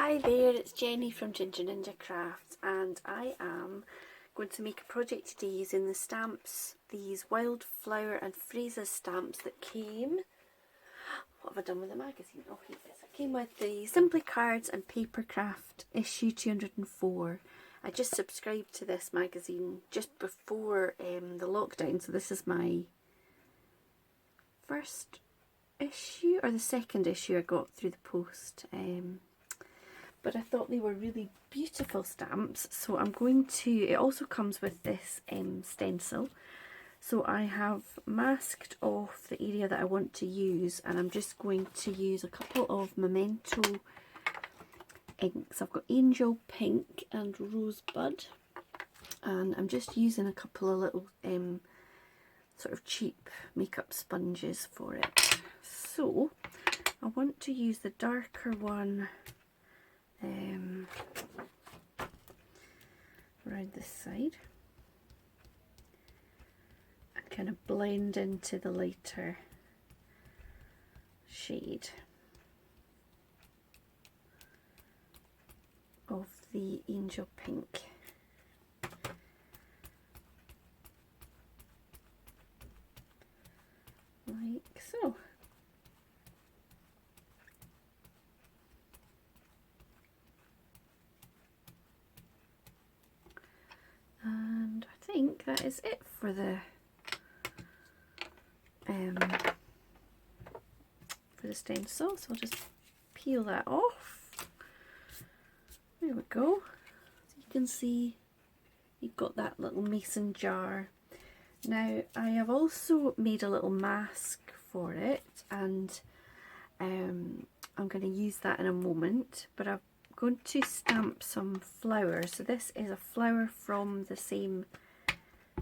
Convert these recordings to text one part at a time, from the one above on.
Hi there, it's Jenny from Ginger Ninja Crafts, and I am going to make a project today using the stamps, these wildflower and phrases stamps that came, what have I done with the magazine? Oh, here it is. It came with the Simply Cards and Papercraft issue 204. I just subscribed to this magazine just before the lockdown, so this is my first issue, or the second issue I got through the post. But I thought they were really beautiful stamps, so I'm going to, it also comes with this stencil. So I have masked off the area that I want to use, and I'm just going to use a couple of Memento inks. I've got Angel Pink and Rosebud, and I'm just using a couple of little sort of cheap makeup sponges for it. So I want to use the darker one around this side and kind of blend into the lighter shade of the Angel Pink. Like so. And I think that is it for the stencil. So I'll just peel that off. There we go. So you can see you've got that little mason jar. Now I have also made a little mask for it, and I'm going to use that in a moment, but I'm going to stamp some flowers. So this is a flower from the same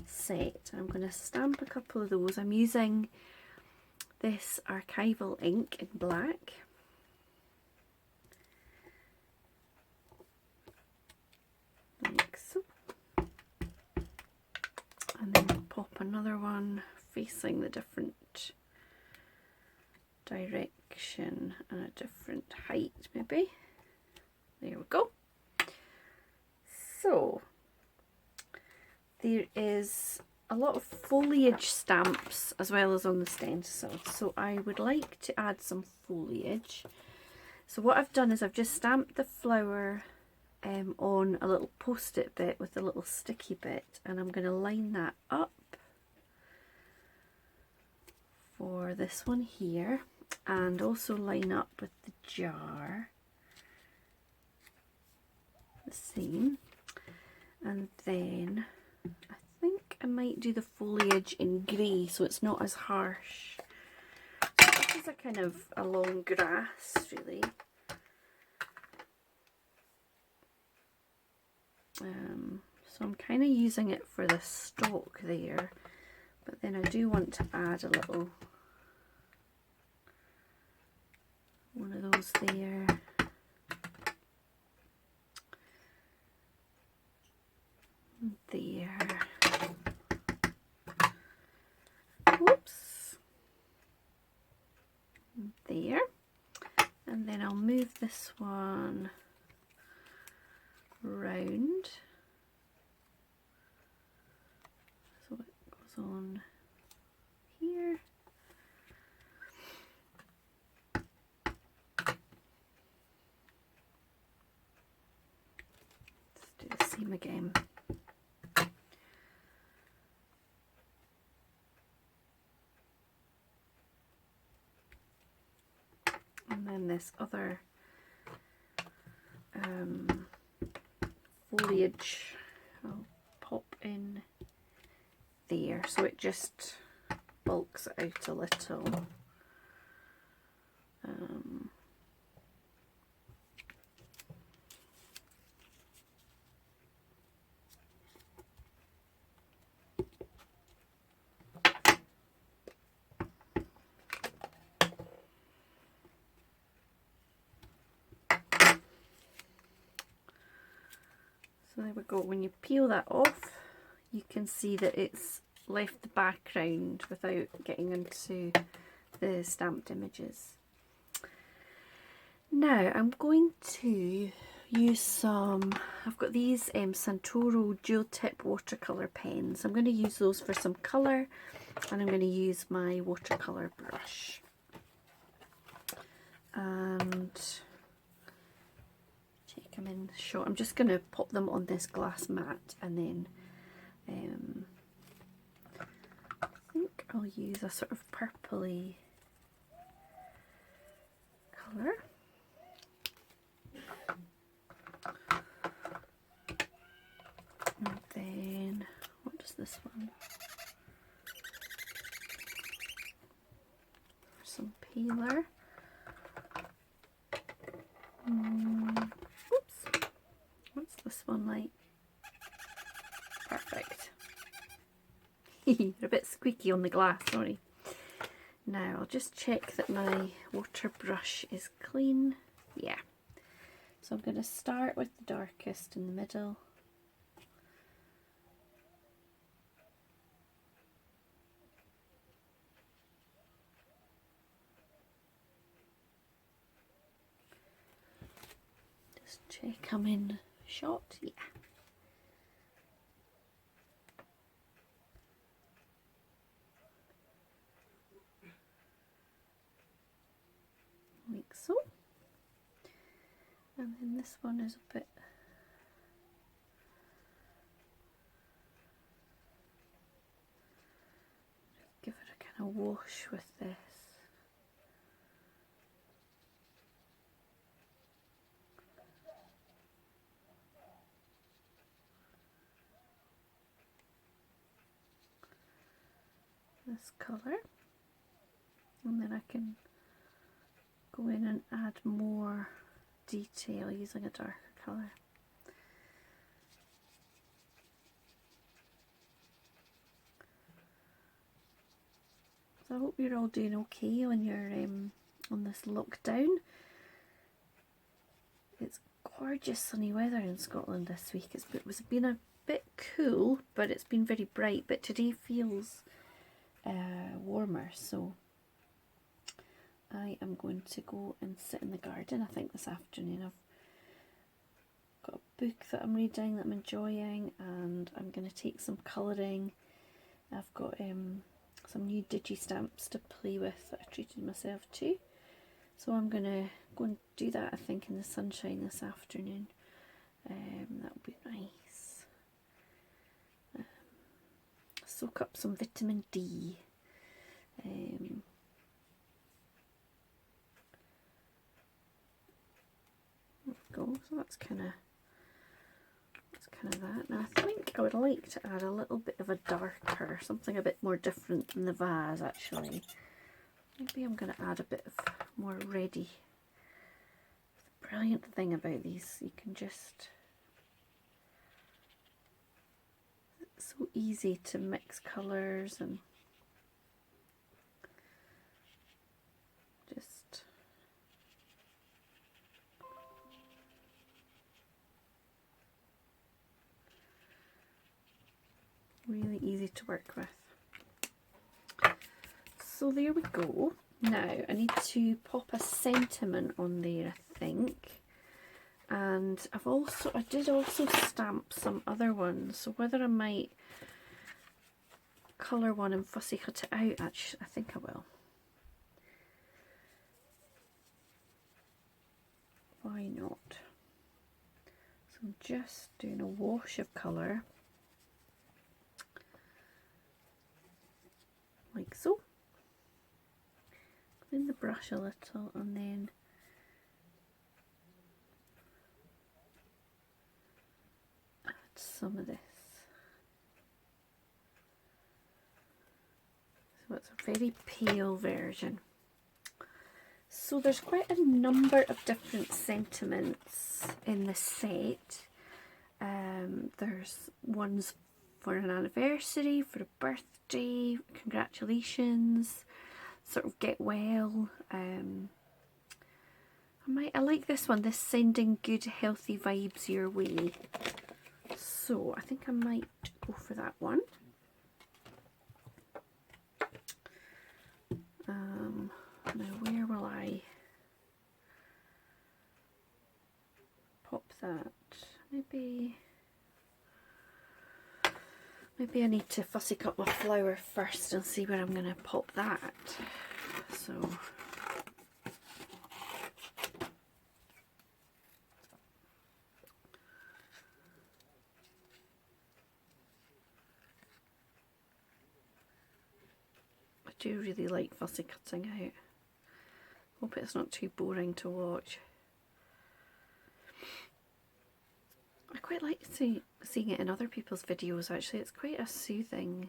set. I'm going to stamp a couple of those. I'm using this archival ink in black. Like so. And then I'll pop another one facing the different direction and a different height maybe. There we go. So there is a lot of foliage stamps as well as on the stencil, so I would like to add some foliage. So what I've done is I've just stamped the flower on a little post-it bit with a little sticky bit, and I'm going to line that up for this one here, and also line up with the jar the same. And then I think I might do the foliage in grey so it's not as harsh. So this is a kind of a long grass really. So I'm kind of using it for the stalk there, but then I do want to add a little one of those there. There. Whoops. There. And then I'll move this one round so it goes on here. Let's do the same again. And then this other foliage I'll pop in there so it just bulks it out a little. So there we go. When you peel that off, you can see that it's left the background without getting into the stamped images. Now I'm going to use some, I've got these Santoro dual tip watercolour pens. I'm going to use those for some colour, and I'm going to use my watercolour brush. And take them in shot. I'm just going to pop them on this glass mat, and then I think I'll use a sort of purpley colour. And then, what does this one? Some peeler. Oops. What's this one like? Perfect. They're a bit squeaky on the glass, sorry. Now I'll just check that my water brush is clean. Yeah. So I'm going to start with the darkest in the middle. Just check I'm in shot. Yeah. Like so. And then this one is a bit give it a kind of wash with this. This colour, and then I can go in and add more detail using a darker colour. So I hope you're all doing okay on your on this lockdown. It's gorgeous sunny weather in Scotland this week. It's been a bit cool, but it's been very bright. But today feels warmer, so I am going to go and sit in the garden, I think, this afternoon. I've got a book that I'm reading that I'm enjoying, and I'm going to take some colouring. I've got some new digi stamps to play with that I treated myself to. So I'm going to go and do that, I think, in the sunshine this afternoon. That would be nice. Soak up some vitamin D. There we go. So that's kind of that. Now I think I would like to add a little bit of a darker, something a bit more different than the vase actually. Maybe I'm going to add a bit of more reddy. The brilliant thing about these, you can just, it's so easy to mix colours and just really easy to work with. So there we go. Now I need to pop a sentiment on there, I think. And I did also stamp some other ones. So whether I might colour one and fussy cut it out, actually, I think I will. Why not? So I'm just doing a wash of colour. Like so. Clean the brush a little, and then add some of this. So it's a very pale version. So there's quite a number of different sentiments in this set. There's ones for an anniversary, for a birthday, congratulations, sort of get well. I like this one, this sending good healthy vibes your way. So I think I might go for that one. Now where will I that. Maybe I need to fussy cut my flower first and see where I'm going to pop that. So I do really like fussy cutting out. Hope it's not too boring to watch. I quite like seeing it in other people's videos actually. It's quite a soothing.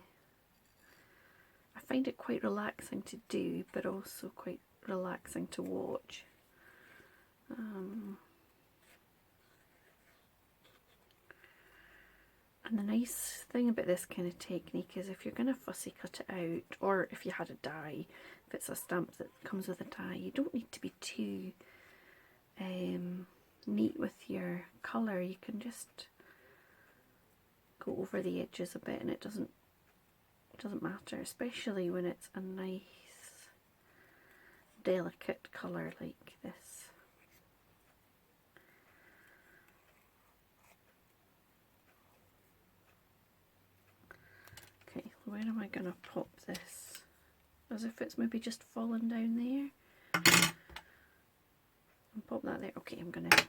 I find it quite relaxing to do, but also quite relaxing to watch. And the nice thing about this kind of technique is if you're going to fussy cut it out, or if you had a die, if it's a stamp that comes with a die, you don't need to be too neat with your colour. You can just go over the edges a bit and it doesn't matter, especially when it's a nice delicate colour like this. Okay, where am I going to pop this? As if it's maybe just fallen down there. And pop that there. Okay, I'm going to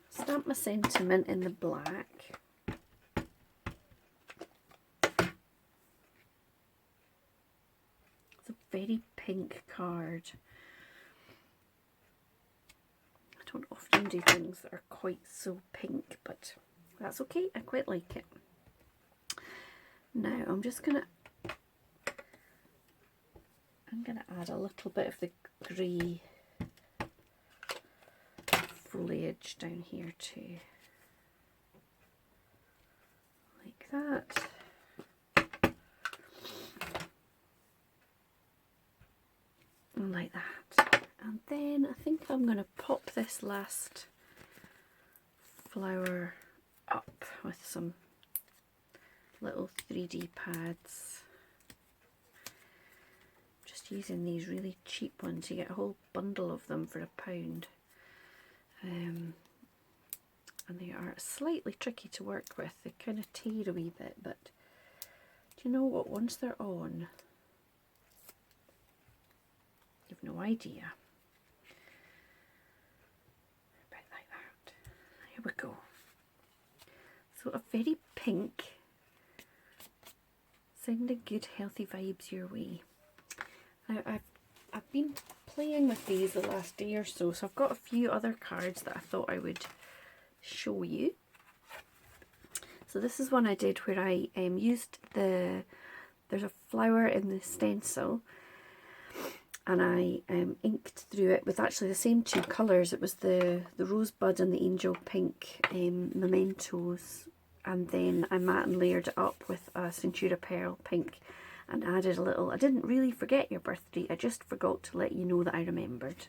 stamp my sentiment in the black. It's a very pink card. I don't often do things that are quite so pink, but that's okay. I quite like it. Now I'm gonna add a little bit of the grey foliage down here too, like that, and like that. And then I think I'm gonna pop this last flower up with some little 3D pads. Just using these really cheap ones. You get a whole bundle of them for £1. And they are slightly tricky to work with. They kind of tear a wee bit, but do you know what? Once they're on, you've no idea. A bit like that. Here we go. So a very pink, sending good healthy vibes your way. Now I've been playing with these the last day or so, so I've got a few other cards that I thought I would show you. So this is one I did where I used there's a flower in the stencil, and I inked through it with actually the same two colours. It was the rosebud and the angel pink mementos, and then I matte and layered it up with a Centura Pearl pink and added a little. I didn't really forget your birthday, I just forgot to let you know that I remembered.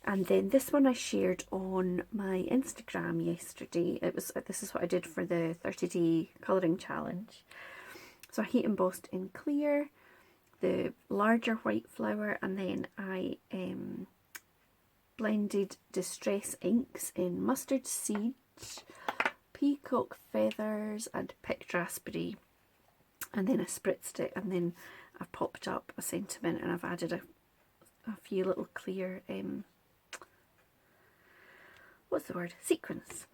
And then this one I shared on my Instagram yesterday. This is what I did for the 30-day colouring challenge. So I heat embossed in clear the larger white flower, and then I blended distress inks in mustard seeds, peacock feathers and picked raspberry, and then I spritzed it, and then I've popped up a sentiment, and I've added a few little clear sequins.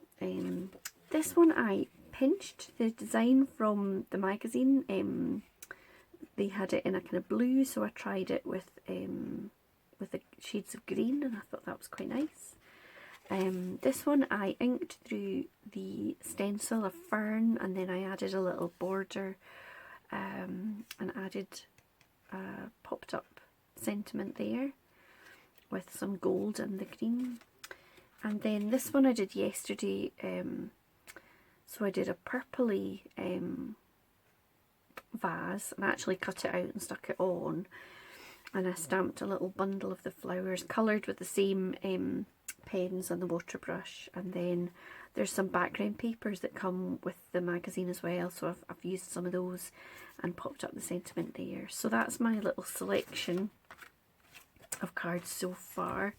This one I pinched the design from the magazine. They had it in a kind of blue, so I tried it with the shades of green, and I thought that was quite nice. This one I inked through the stencil of fern, and then I added a little border and added a popped up sentiment there with some gold and the green. And then this one I did yesterday, so I did a purpley vase and actually cut it out and stuck it on, and I stamped a little bundle of the flowers coloured with the same pens and the water brush, and then there's some background papers that come with the magazine as well, so I've used some of those and popped up the sentiment there. So that's my little selection of cards so far.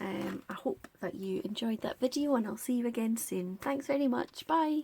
I hope that you enjoyed that video, and I'll see you again soon. Thanks very much. Bye.